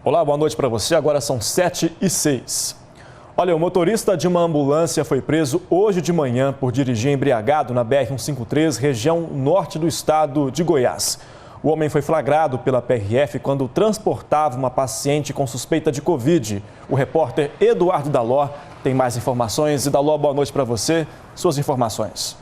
Olá, boa noite para você. Agora são 7h06. Olha, o motorista de uma ambulância foi preso hoje de manhã por dirigir embriagado na BR-153, região norte do estado de Goiás. O homem foi flagrado pela PRF quando transportava uma paciente com suspeita de Covid. O repórter Eduardo Daló tem mais informações. E Daló, boa noite para você. Suas informações.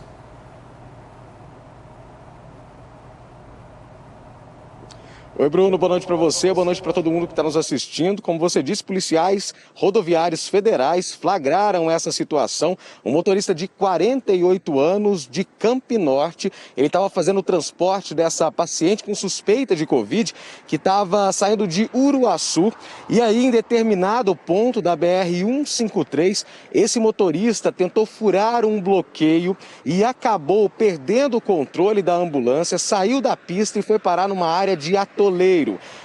Oi, Bruno, boa noite para você, boa noite para todo mundo que está nos assistindo. Como você disse, policiais rodoviários federais flagraram essa situação. Um motorista de 48 anos de Campo Norte, ele estava fazendo o transporte dessa paciente com suspeita de Covid, que estava saindo de Uruaçu. E aí, em determinado ponto da BR-153, esse motorista tentou furar um bloqueio e acabou perdendo o controle da ambulância, saiu da pista e foi parar numa área de atoleiro.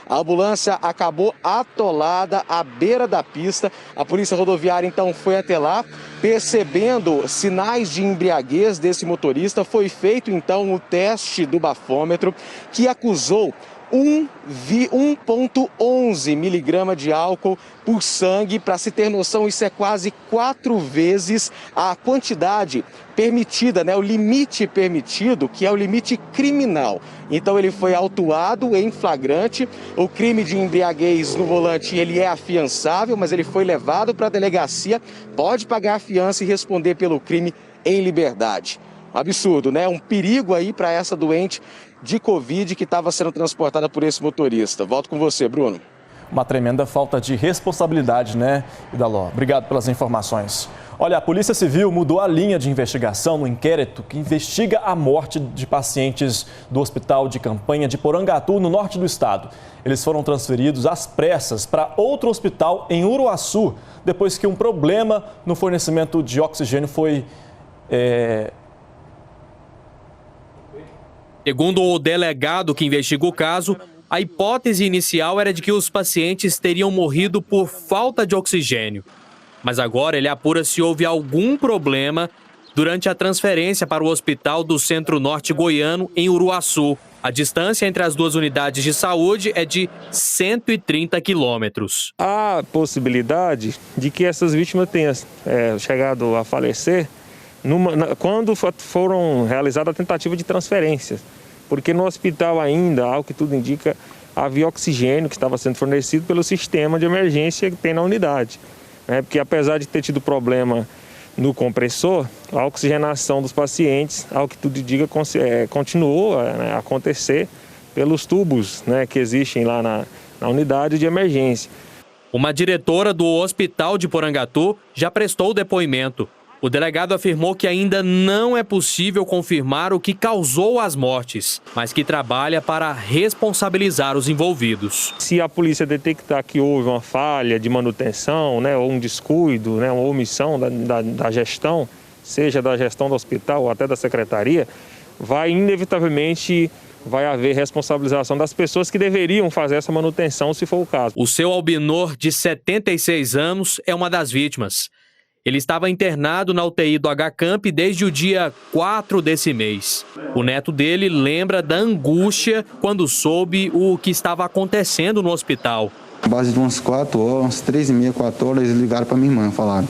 A ambulância acabou atolada à beira da pista. A polícia rodoviária então foi até lá, percebendo sinais de embriaguez desse motorista. Foi feito então o teste do bafômetro, que acusou 1,11 miligrama de álcool por sangue. Para se ter noção, isso é quase 4 vezes a quantidade permitida, né? O limite permitido, que é o limite criminal. Então ele foi autuado em flagrante. O crime de embriaguez no volante, ele é afiançável, mas ele foi levado para a delegacia, pode pagar a fiança e responder pelo crime em liberdade. Um absurdo, né? Um perigo aí para essa doente de Covid que estava sendo transportada por esse motorista. Volto com você, Bruno. Uma tremenda falta de responsabilidade, né, Idaló? Obrigado pelas informações. Olha, a Polícia Civil mudou a linha de investigação no inquérito que investiga a morte de pacientes do Hospital de Campanha de Porangatu, no norte do estado. Eles foram transferidos às pressas para outro hospital em Uruaçu, depois que um problema no fornecimento de oxigênio foi... Segundo o delegado que investiga o caso, a hipótese inicial era de que os pacientes teriam morrido por falta de oxigênio. Mas agora ele apura se houve algum problema durante a transferência para o Hospital do Centro-Norte Goiano, em Uruaçu. A distância entre as duas unidades de saúde é de 130 quilômetros. Há possibilidade de que essas vítimas tenham chegado a falecer quando foram realizadas a tentativa de transferência, porque no hospital ainda, ao que tudo indica, havia oxigênio que estava sendo fornecido pelo sistema de emergência que tem na unidade. Porque apesar de ter tido problema no compressor, a oxigenação dos pacientes, ao que tudo indica, continuou a acontecer pelos tubos, que existem lá na unidade de emergência. Uma diretora do Hospital de Porangatu já prestou o depoimento. O delegado afirmou que ainda não é possível confirmar o que causou as mortes, mas que trabalha para responsabilizar os envolvidos. Se a polícia detectar que houve uma falha de manutenção, ou um descuido, uma omissão da gestão, seja da gestão do hospital ou até da secretaria, inevitavelmente vai haver responsabilização das pessoas que deveriam fazer essa manutenção, se for o caso. O seu Albinor, de 76 anos, é uma das vítimas. Ele estava internado na UTI do HCamp desde o dia 4 desse mês. O neto dele lembra da angústia quando soube o que estava acontecendo no hospital. À base de umas 4 horas, umas 3h30, 4 horas, eles ligaram para minha irmã e falaram: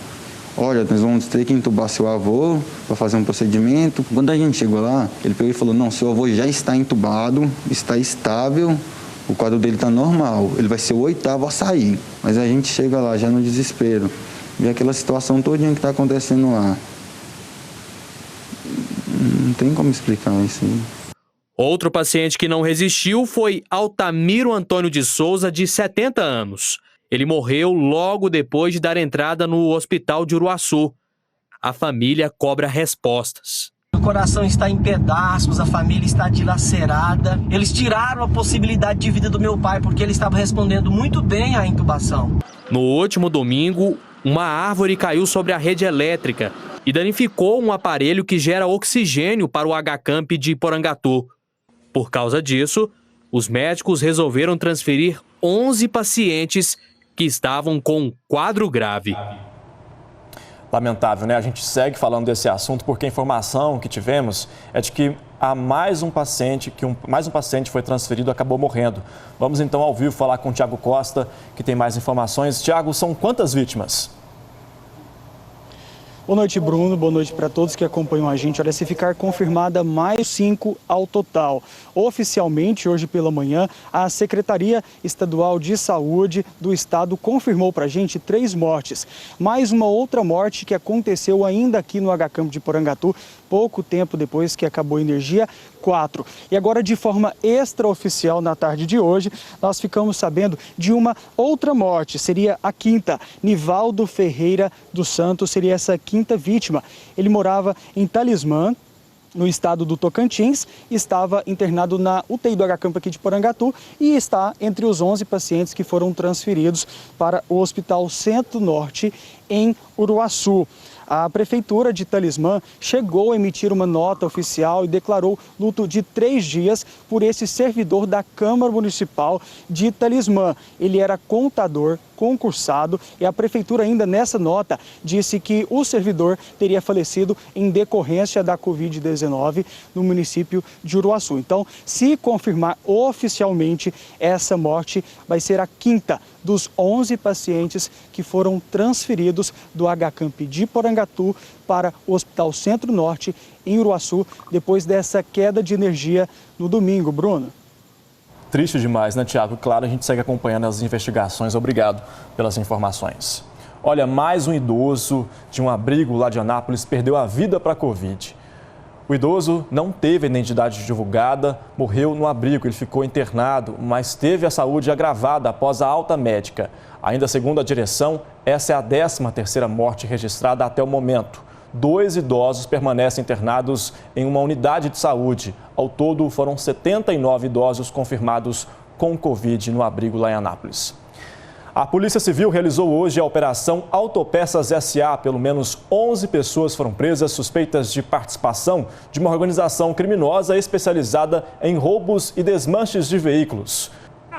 olha, nós vamos ter que entubar seu avô para fazer um procedimento. Quando a gente chegou lá, ele pegou e falou: não, seu avô já está entubado, está estável, o quadro dele está normal, ele vai ser o 8º a sair. Mas a gente chega lá já no desespero. E aquela situação todinha que está acontecendo lá. Não tem como explicar isso. Outro paciente que não resistiu foi Altamiro Antônio de Souza, de 70 anos. Ele morreu logo depois de dar entrada no hospital de Uruaçu. A família cobra respostas. O coração está em pedaços, a família está dilacerada. Eles tiraram a possibilidade de vida do meu pai porque ele estava respondendo muito bem à intubação. No último domingo, uma árvore caiu sobre a rede elétrica e danificou um aparelho que gera oxigênio para o HCamp de Porangatu. Por causa disso, os médicos resolveram transferir 11 pacientes que estavam com quadro grave. Lamentável, né? A gente segue falando desse assunto porque a informação que tivemos é de que há mais um paciente foi transferido e acabou morrendo. Vamos então ao vivo falar com o Tiago Costa, que tem mais informações. Tiago, são quantas vítimas? Boa noite, Bruno. Boa noite para todos que acompanham a gente. Olha, se ficar confirmada mais 5 ao total. Oficialmente, hoje pela manhã, a Secretaria Estadual de Saúde do Estado confirmou para a gente 3 mortes. Mais uma outra morte que aconteceu ainda aqui no H-Campo de Porangatu, pouco tempo depois que acabou a energia, 4. E agora, de forma extraoficial, na tarde de hoje, nós ficamos sabendo de uma outra morte. Seria a 5ª. Nivaldo Ferreira dos Santos seria essa 5ª vítima. Ele morava em Talismã, no estado do Tocantins, estava internado na UTI do H-Campo aqui de Porangatu e está entre os 11 pacientes que foram transferidos para o Hospital Centro-Norte em Uruaçu. A Prefeitura de Talismã chegou a emitir uma nota oficial e declarou luto de 3 dias por esse servidor da Câmara Municipal de Talismã. Ele era contador concursado e a Prefeitura ainda nessa nota disse que o servidor teria falecido em decorrência da Covid-19 no município de Uruaçu. Então, se confirmar oficialmente, essa morte vai ser a 5ª dos 11 pacientes que foram transferidos do H-Camp de Porangatu para o Hospital Centro-Norte em Uruaçu, depois dessa queda de energia no domingo. Bruno. Triste demais, né, Tiago? Claro, a gente segue acompanhando as investigações. Obrigado pelas informações. Olha, mais um idoso de um abrigo lá de Anápolis perdeu a vida para a Covid. O idoso não teve a identidade divulgada, morreu no abrigo, ele ficou internado, mas teve a saúde agravada após a alta médica. Ainda segundo a direção, essa é a 13ª morte registrada até o momento. 2 idosos permanecem internados em uma unidade de saúde. Ao todo, foram 79 idosos confirmados com Covid no abrigo lá em Anápolis. A Polícia Civil realizou hoje a Operação Autopeças S.A. Pelo menos 11 pessoas foram presas suspeitas de participação de uma organização criminosa especializada em roubos e desmanches de veículos.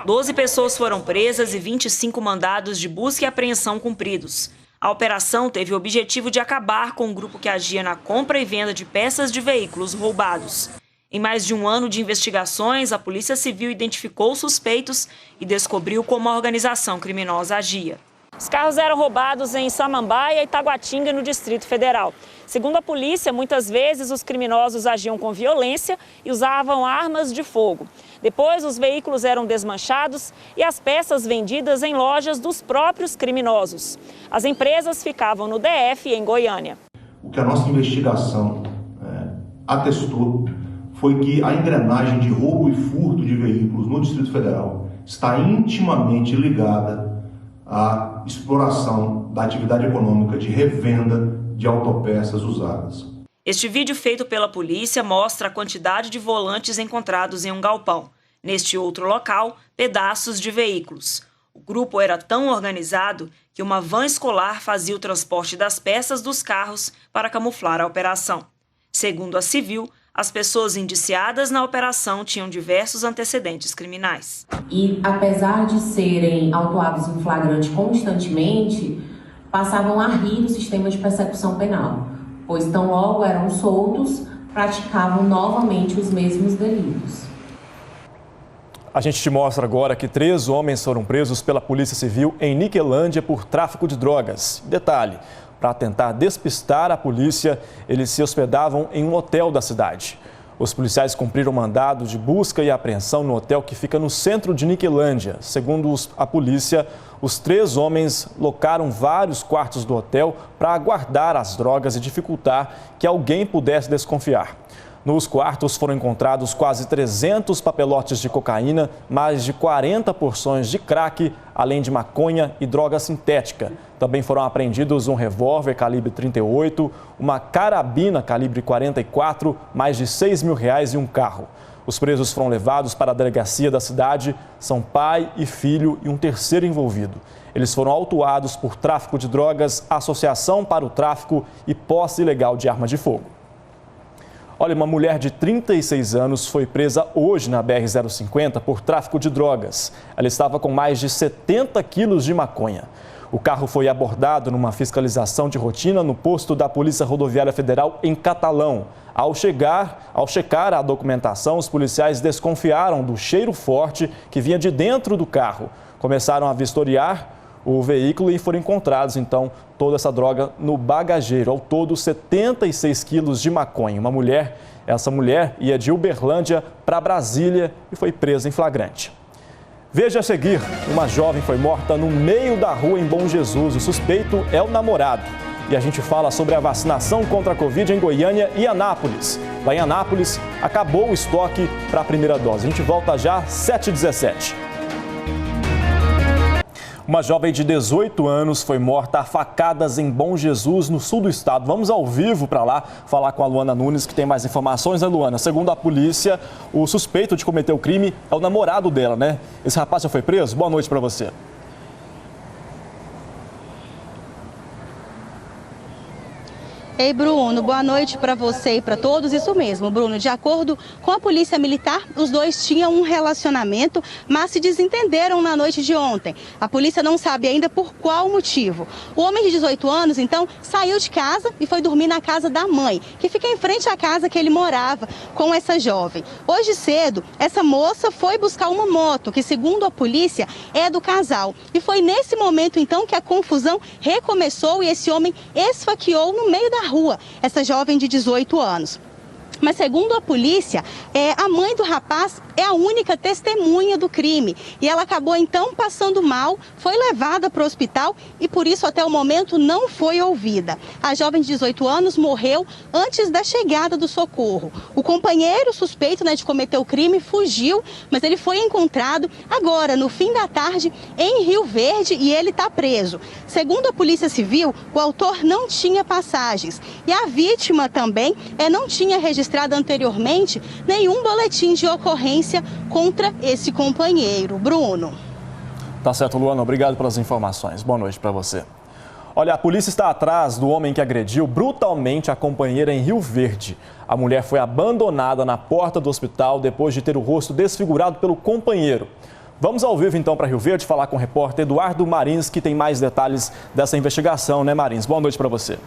12 pessoas foram presas e 25 mandados de busca e apreensão cumpridos. A operação teve o objetivo de acabar com um grupo que agia na compra e venda de peças de veículos roubados. Em mais de um ano de investigações, a Polícia Civil identificou suspeitos e descobriu como a organização criminosa agia. Os carros eram roubados em Samambaia e Taguatinga, no Distrito Federal. Segundo a polícia, muitas vezes os criminosos agiam com violência e usavam armas de fogo. Depois, os veículos eram desmanchados e as peças vendidas em lojas dos próprios criminosos. As empresas ficavam no DF e em Goiânia. O que a nossa investigação atestou foi que a engrenagem de roubo e furto de veículos no Distrito Federal está intimamente ligada à exploração da atividade econômica de revenda de autopeças usadas. Este vídeo feito pela polícia mostra a quantidade de volantes encontrados em um galpão. Neste outro local, pedaços de veículos. O grupo era tão organizado que uma van escolar fazia o transporte das peças dos carros para camuflar a operação. Segundo a Civil, as pessoas indiciadas na operação tinham diversos antecedentes criminais. E, apesar de serem autuados em flagrante constantemente, passavam a rir do sistema de persecução penal, pois tão logo eram soltos, praticavam novamente os mesmos delitos. A gente te mostra agora que 3 homens foram presos pela Polícia Civil em Niquelândia por tráfico de drogas. Detalhe, para tentar despistar a polícia, eles se hospedavam em um hotel da cidade. Os policiais cumpriram mandado de busca e apreensão no hotel que fica no centro de Niquelândia. Segundo a polícia, os 3 homens locaram vários quartos do hotel para aguardar as drogas e dificultar que alguém pudesse desconfiar. Nos quartos foram encontrados quase 300 papelotes de cocaína, mais de 40 porções de crack, além de maconha e droga sintética. Também foram apreendidos um revólver calibre 38, uma carabina calibre 44, mais de R$6 mil e um carro. Os presos foram levados para a delegacia da cidade, são pai e filho e um terceiro envolvido. Eles foram autuados por tráfico de drogas, associação para o tráfico e posse ilegal de arma de fogo. Olha, uma mulher de 36 anos foi presa hoje na BR-050 por tráfico de drogas. Ela estava com mais de 70 quilos de maconha. O carro foi abordado numa fiscalização de rotina no posto da Polícia Rodoviária Federal em Catalão. Ao checar a documentação, os policiais desconfiaram do cheiro forte que vinha de dentro do carro. Começaram a vistoriar o veículo e foram encontrados, então, toda essa droga no bagageiro. Ao todo, 76 quilos de maconha. Essa mulher ia de Uberlândia para Brasília e foi presa em flagrante. Veja a seguir, uma jovem foi morta no meio da rua em Bom Jesus. O suspeito é o namorado. E a gente fala sobre a vacinação contra a Covid em Goiânia e Anápolis. Lá em Anápolis, acabou o estoque para a primeira dose. A gente volta já, 7h17. Uma jovem de 18 anos foi morta a facadas em Bom Jesus, no sul do estado. Vamos ao vivo para lá falar com a Luana Nunes, que tem mais informações, né, Luana? Segundo a polícia, o suspeito de cometer o crime é o namorado dela, né? Esse rapaz já foi preso? Boa noite para você. Ei, Bruno, boa noite para você e para todos. Isso mesmo, Bruno. De acordo com a Polícia Militar, os dois tinham um relacionamento, mas se desentenderam na noite de ontem. A polícia não sabe ainda por qual motivo. O homem de 18 anos, então, saiu de casa e foi dormir na casa da mãe, que fica em frente à casa que ele morava com essa jovem. Hoje cedo, essa moça foi buscar uma moto, que segundo a polícia é do casal. E foi nesse momento, então, que a confusão recomeçou e esse homem esfaqueou no meio da rua essa jovem de 18 anos. Mas segundo a polícia, a mãe do rapaz é a única testemunha do crime. E ela acabou então passando mal, foi levada para o hospital e por isso até o momento não foi ouvida. A jovem de 18 anos morreu antes da chegada do socorro. O companheiro suspeito, de cometer o crime fugiu, mas ele foi encontrado agora no fim da tarde em Rio Verde e ele está preso. Segundo a Polícia Civil, o autor não tinha passagens e a vítima também não tinha registrado anteriormente nenhum boletim de ocorrência contra esse companheiro. Bruno. Tá certo, Luana. Obrigado pelas informações. Boa noite para você. Olha, a polícia está atrás do homem que agrediu brutalmente a companheira em Rio Verde. A mulher foi abandonada na porta do hospital depois de ter o rosto desfigurado pelo companheiro. Vamos ao vivo então para Rio Verde falar com o repórter Eduardo Marins, que tem mais detalhes dessa investigação, né, Marins? Boa noite para você.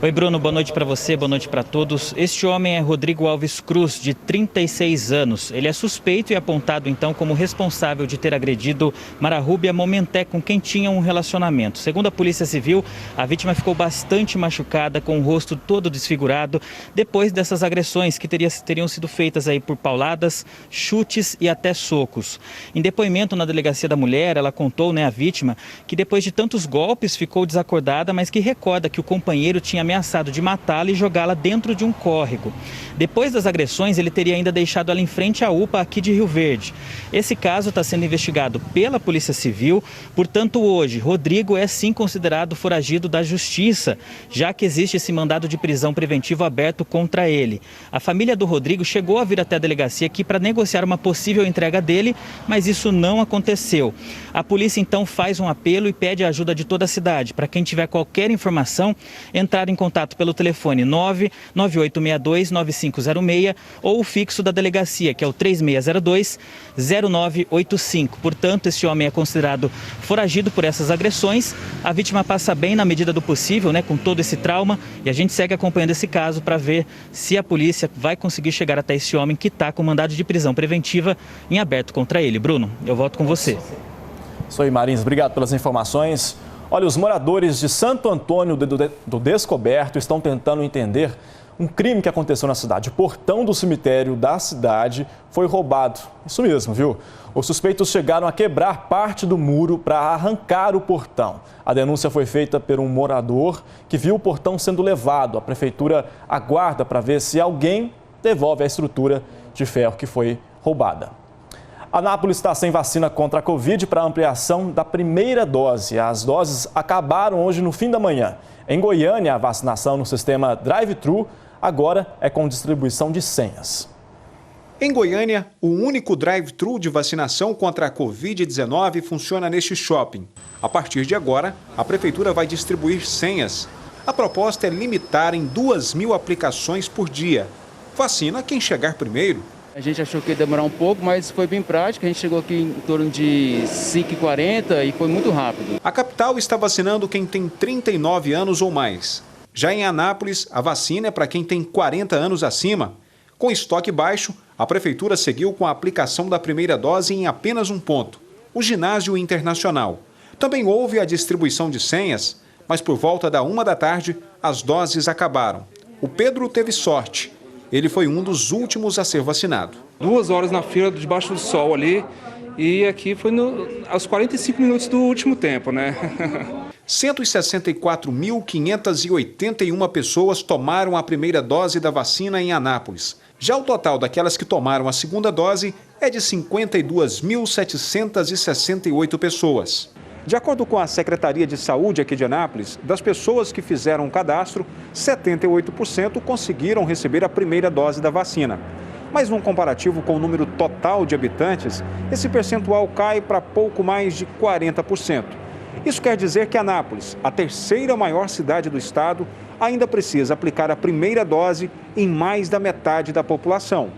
Oi, Bruno, boa noite para você, boa noite para todos. Este homem é Rodrigo Alves Cruz, de 36 anos. Ele é suspeito e apontado, então, como responsável de ter agredido Mara Rúbia Momenté, com quem tinha um relacionamento. Segundo a Polícia Civil, a vítima ficou bastante machucada, com o rosto todo desfigurado, depois dessas agressões que teriam sido feitas aí por pauladas, chutes e até socos. Em depoimento na delegacia da mulher, ela contou, a vítima, que depois de tantos golpes ficou desacordada, mas que recorda que o companheiro tinha ameaçado de matá-la e jogá-la dentro de um córrego. Depois das agressões, ele teria ainda deixado ela em frente à UPA aqui de Rio Verde. Esse caso está sendo investigado pela Polícia Civil, portanto hoje, Rodrigo é sim considerado foragido da Justiça, já que existe esse mandado de prisão preventivo aberto contra ele. A família do Rodrigo chegou a vir até a delegacia aqui para negociar uma possível entrega dele, mas isso não aconteceu. A polícia então faz um apelo e pede a ajuda de toda a cidade. Para quem tiver qualquer informação, entrar em contato pelo telefone 99862-9506 ou o fixo da delegacia, que é o 3602-0985. Portanto, esse homem é considerado foragido por essas agressões. A vítima passa bem na medida do possível, com todo esse trauma, e a gente segue acompanhando esse caso para ver se a polícia vai conseguir chegar até esse homem que está com mandado de prisão preventiva em aberto contra ele. Bruno, eu volto com você. Isso aí, Marins. Obrigado pelas informações. Olha, os moradores de Santo Antônio do Descoberto estão tentando entender um crime que aconteceu na cidade. O portão do cemitério da cidade foi roubado. Isso mesmo, viu? Os suspeitos chegaram a quebrar parte do muro para arrancar o portão. A denúncia foi feita por um morador que viu o portão sendo levado. A prefeitura aguarda para ver se alguém devolve a estrutura de ferro que foi roubada. Anápolis está sem vacina contra a Covid para ampliação da primeira dose. As doses acabaram hoje no fim da manhã. Em Goiânia, a vacinação no sistema drive-thru agora é com distribuição de senhas. Em Goiânia, o único drive-thru de vacinação contra a Covid-19 funciona neste shopping. A partir de agora, a prefeitura vai distribuir senhas. A proposta é limitar em 2.000 aplicações por dia. Vacina quem chegar primeiro. A gente achou que ia demorar um pouco, mas foi bem prático. A gente chegou aqui em torno de 5h40 e foi muito rápido. A capital está vacinando quem tem 39 anos ou mais. Já em Anápolis, a vacina é para quem tem 40 anos acima. Com estoque baixo, a prefeitura seguiu com a aplicação da primeira dose em apenas um ponto, o Ginásio Internacional. Também houve a distribuição de senhas, mas por volta da 1 da tarde, as doses acabaram. O Pedro teve sorte. Ele foi um dos últimos a ser vacinado. 2 horas na fila, debaixo do sol ali, e aqui foi aos 45 minutos do último tempo, né? 164.581 pessoas tomaram a primeira dose da vacina em Anápolis. Já o total daquelas que tomaram a segunda dose é de 52.768 pessoas. De acordo com a Secretaria de Saúde aqui de Anápolis, das pessoas que fizeram o cadastro, 78% conseguiram receber a primeira dose da vacina. Mas num comparativo com o número total de habitantes, esse percentual cai para pouco mais de 40%. Isso quer dizer que Anápolis, a terceira maior cidade do estado, ainda precisa aplicar a primeira dose em mais da metade da população.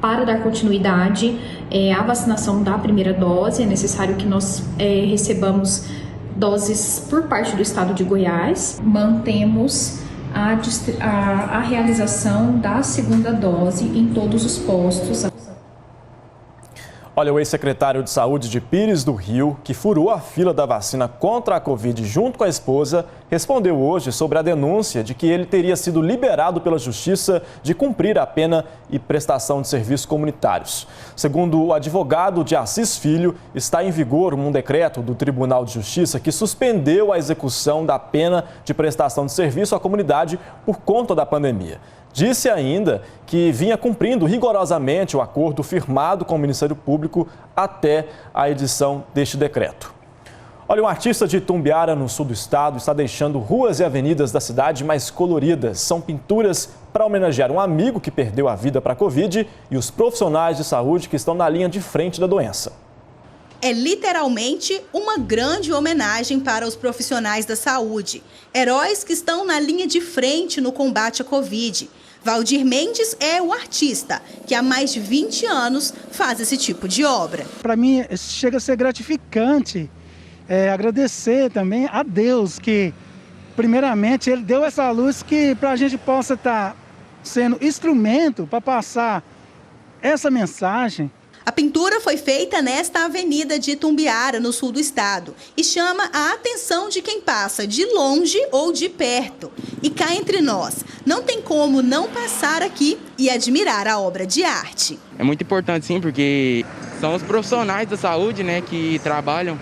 Para dar continuidade à vacinação da primeira dose, é necessário que nós recebamos doses por parte do estado de Goiás. Mantemos a realização da segunda dose em todos os postos. Olha, o ex-secretário de Saúde de Pires do Rio, que furou a fila da vacina contra a Covid junto com a esposa, respondeu hoje sobre a denúncia de que ele teria sido liberado pela Justiça de cumprir a pena e prestação de serviços comunitários. Segundo o advogado de Assis Filho, está em vigor um decreto do Tribunal de Justiça que suspendeu a execução da pena de prestação de serviço à comunidade por conta da pandemia. Disse ainda que vinha cumprindo rigorosamente o acordo firmado com o Ministério Público até a edição deste decreto. Olha, um artista de Itumbiara, no sul do estado, está deixando ruas e avenidas da cidade mais coloridas. São pinturas para homenagear um amigo que perdeu a vida para a Covid e os profissionais de saúde que estão na linha de frente da doença. É literalmente uma grande homenagem para os profissionais da saúde, heróis que estão na linha de frente no combate à Covid. Valdir Mendes é o artista que há mais de 20 anos faz esse tipo de obra. Para mim, chega a ser gratificante agradecer também a Deus que, primeiramente, Ele deu essa luz que para a gente possa estar sendo instrumento para passar essa mensagem. A pintura foi feita nesta avenida de Itumbiara, no sul do estado, e chama a atenção de quem passa de longe ou de perto. E cá entre nós, não tem como não passar aqui e admirar a obra de arte. É muito importante, sim, porque são os profissionais da saúde, né, que trabalham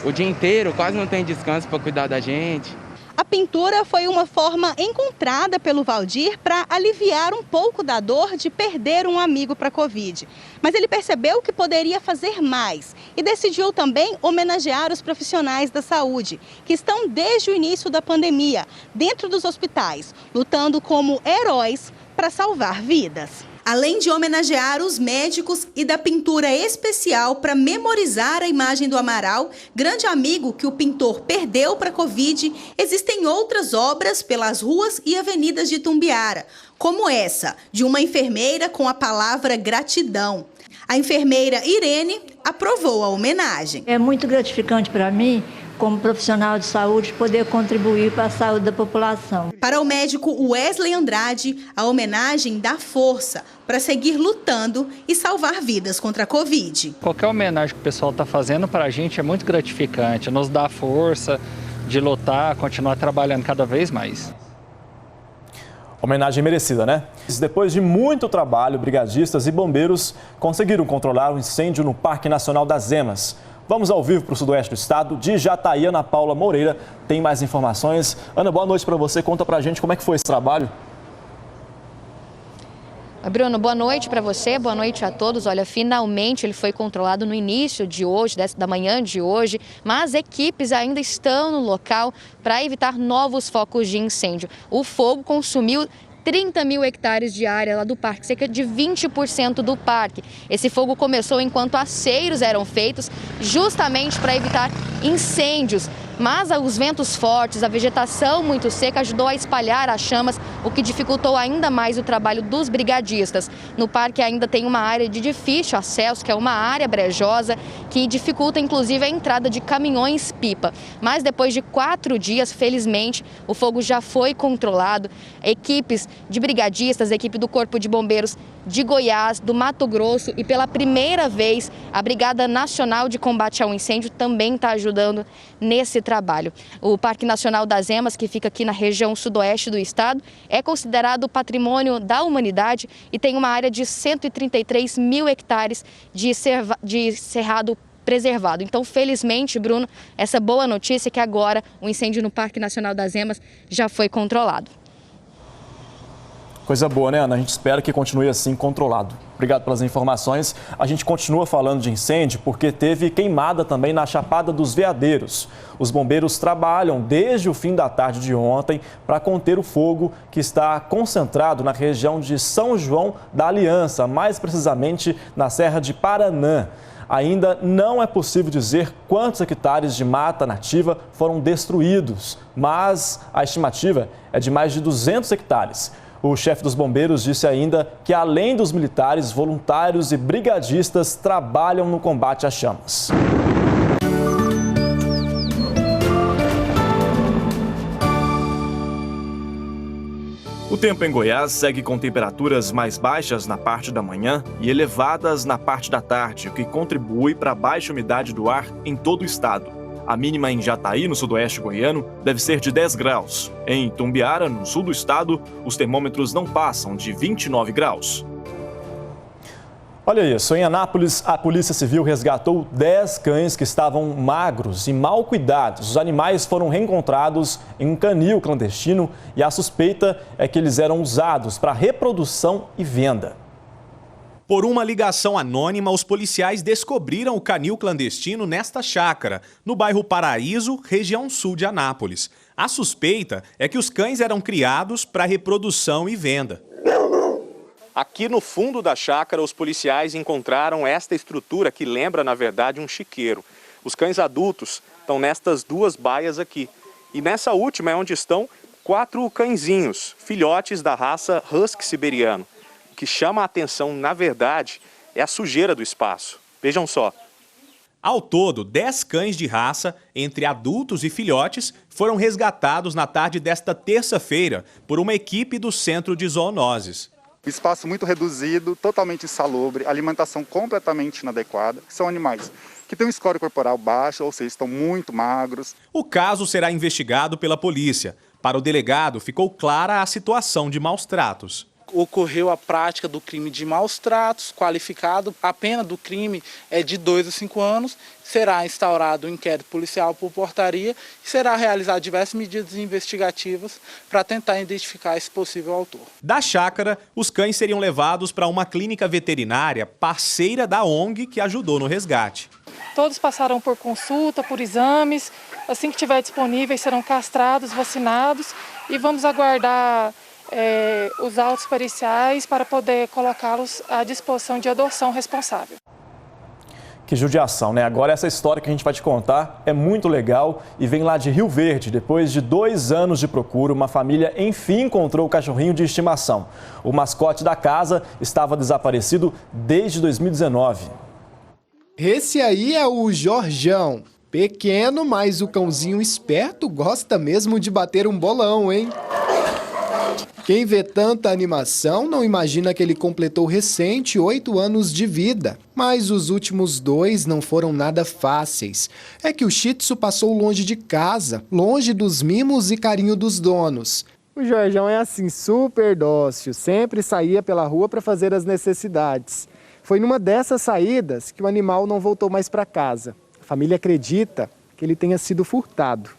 o dia inteiro, quase não tem descanso para cuidar da gente. A pintura foi uma forma encontrada pelo Valdir para aliviar um pouco da dor de perder um amigo para a Covid. Mas ele percebeu que poderia fazer mais e decidiu também homenagear os profissionais da saúde, que estão desde o início da pandemia, dentro dos hospitais, lutando como heróis para salvar vidas. Além de homenagear os médicos e da pintura especial para memorizar a imagem do Amaral, grande amigo que o pintor perdeu para a Covid, existem outras obras pelas ruas e avenidas de Itumbiara, como essa, de uma enfermeira com a palavra gratidão. A enfermeira Irene aprovou a homenagem. É muito gratificante para mim, como profissional de saúde, poder contribuir para a saúde da população. Para o médico Wesley Andrade, a homenagem dá força para seguir lutando e salvar vidas contra a Covid. Qualquer homenagem que o pessoal está fazendo para a gente é muito gratificante, nos dá força de lutar, continuar trabalhando cada vez mais. Homenagem merecida, né? Depois de muito trabalho, brigadistas e bombeiros conseguiram controlar o incêndio no Parque Nacional das Emas. Vamos ao vivo para o sudoeste do estado, de Jataí. Ana Paula Moreira tem mais informações. Ana, boa noite para você. Conta para a gente como é que foi esse trabalho. Bruno, boa noite para você, boa noite a todos. Olha, finalmente ele foi controlado no início de hoje, da manhã de hoje, mas equipes ainda estão no local para evitar novos focos de incêndio. O fogo consumiu 30 mil hectares de área lá do parque, cerca de 20% do parque. Esse fogo começou enquanto aceiros eram feitos, justamente para evitar incêndios. Mas os ventos fortes, a vegetação muito seca ajudou a espalhar as chamas o que dificultou ainda mais o trabalho dos brigadistas. No parque ainda tem uma área de difícil acesso, que é uma área brejosa, que dificulta inclusive a entrada de caminhões-pipa. Mas depois de 4 dias, felizmente, o fogo já foi controlado. Equipes de brigadistas, equipe do Corpo de Bombeiros de Goiás, do Mato Grosso e pela primeira vez a Brigada Nacional de Combate ao Incêndio também está ajudando nesse trabalho. O Parque Nacional das Emas, que fica aqui na região sudoeste do estado, é considerado patrimônio da humanidade e tem uma área de 133 mil hectares de cerrado preservado. Então, felizmente, Bruno, essa boa notícia é que agora o incêndio no Parque Nacional das Emas já foi controlado. Coisa boa, né, Ana? A gente espera que continue assim, controlado. Obrigado pelas informações. A gente continua falando de incêndio porque teve queimada também na Chapada dos Veadeiros. Os bombeiros trabalham desde o fim da tarde de ontem para conter o fogo que está concentrado na região de São João da Aliança, mais precisamente na Serra de Paranã. Ainda não é possível dizer quantos hectares de mata nativa foram destruídos, mas a estimativa é de mais de 200 hectares. O chefe dos bombeiros disse ainda que, além dos militares, voluntários e brigadistas trabalham no combate às chamas. O tempo em Goiás segue com temperaturas mais baixas na parte da manhã e elevadas na parte da tarde, o que contribui para a baixa umidade do ar em todo o estado. A mínima em Jataí, no sudoeste goiano, deve ser de 10 graus. Em Itumbiara, no sul do estado, os termômetros não passam de 29 graus. Olha isso, em Anápolis, a Polícia Civil resgatou 10 cães que estavam magros e mal cuidados. Os animais foram reencontrados em um canil clandestino e a suspeita é que eles eram usados para reprodução e venda. Por uma ligação anônima, os policiais descobriram o canil clandestino nesta chácara, no bairro Paraíso, região sul de Anápolis. A suspeita é que os cães eram criados para reprodução e venda. Aqui no fundo da chácara, os policiais encontraram esta estrutura que lembra, na verdade, um chiqueiro. Os cães adultos estão nestas 2 baias aqui. E nessa última é onde estão 4 cãezinhos, filhotes da raça Husky siberiano. O que chama a atenção, na verdade, é a sujeira do espaço. Vejam só. Ao todo, 10 cães de raça, entre adultos e filhotes, foram resgatados na tarde desta terça-feira por uma equipe do Centro de Zoonoses. Espaço muito reduzido, totalmente insalubre, alimentação completamente inadequada. São animais que têm um score corporal baixo, ou seja, estão muito magros. O caso será investigado pela polícia. Para o delegado, ficou clara a situação de maus tratos. Ocorreu a prática do crime de maus tratos, qualificado. A pena do crime é de 2 a 5 anos. Será instaurado um inquérito policial por portaria e será realizado diversas medidas investigativas para tentar identificar esse possível autor. Da chácara, os cães seriam levados para uma clínica veterinária parceira da ONG que ajudou no resgate. Todos passarão por consulta, por exames. Assim que estiver disponíveis, serão castrados, vacinados e vamos aguardar os autos periciais para poder colocá-los à disposição de adoção responsável. Que judiação, né? Agora essa história que a gente vai te contar é muito legal e vem lá de Rio Verde. Depois de 2 anos de procura, uma família enfim encontrou o cachorrinho de estimação. O mascote da casa estava desaparecido desde 2019. Esse aí é o Jorjão. Pequeno, mas o cãozinho esperto gosta mesmo de bater um bolão, hein? Quem vê tanta animação não imagina que ele completou recente 8 anos de vida. Mas os últimos 2 não foram nada fáceis. É que o Shih Tzu passou longe de casa, longe dos mimos e carinho dos donos. O Jorjão é assim, super dócil, sempre saía pela rua para fazer as necessidades. Foi numa dessas saídas que o animal não voltou mais para casa. A família acredita que ele tenha sido furtado.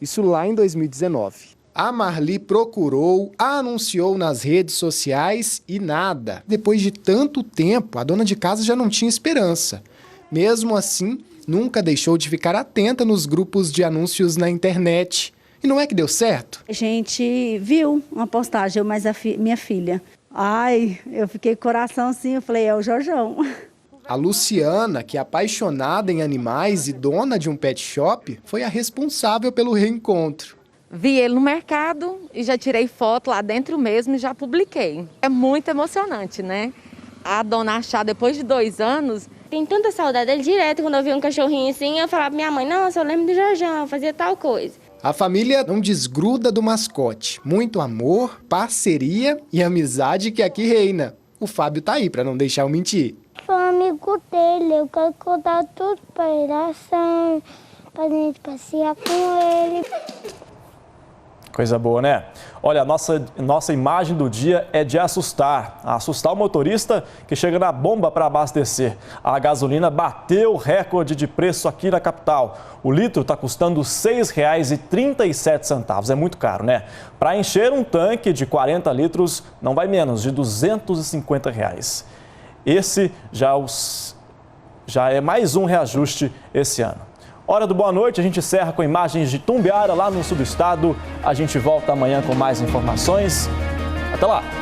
Isso lá em 2019. A Marli procurou, anunciou nas redes sociais e nada. Depois de tanto tempo, a dona de casa já não tinha esperança. Mesmo assim, nunca deixou de ficar atenta nos grupos de anúncios na internet. E não é que deu certo? A gente viu uma postagem, mas minha filha. Ai, eu fiquei com o coração assim, eu falei, é o Jorjão. A Luciana, que é apaixonada em animais e dona de um pet shop, foi a responsável pelo reencontro. Vi ele no mercado e já tirei foto lá dentro mesmo e já publiquei. É muito emocionante, né? A dona achar depois de 2 anos. Tem tanta saudade dele direto. Quando eu via um cachorrinho assim, eu falava pra minha mãe, nossa, eu lembro do Jorjão, fazia tal coisa. A família não desgruda do mascote. Muito amor, parceria e amizade que aqui reina. O Fábio tá aí pra não deixar eu mentir. Sou amigo dele, eu quero contar tudo pra ele, assim, pra gente passear com ele. Coisa boa, né? Olha, a nossa imagem do dia é de assustar. Assustar o motorista que chega na bomba para abastecer. A gasolina bateu o recorde de preço aqui na capital. O litro está custando R$ 6,37. É muito caro, né? Para encher um tanque de 40 litros, não vai menos de R$ 250. Esse já é mais um reajuste esse ano. Hora do boa noite, a gente encerra com imagens de Tumbiara, lá no sul do estado. A gente volta amanhã com mais informações. Até lá!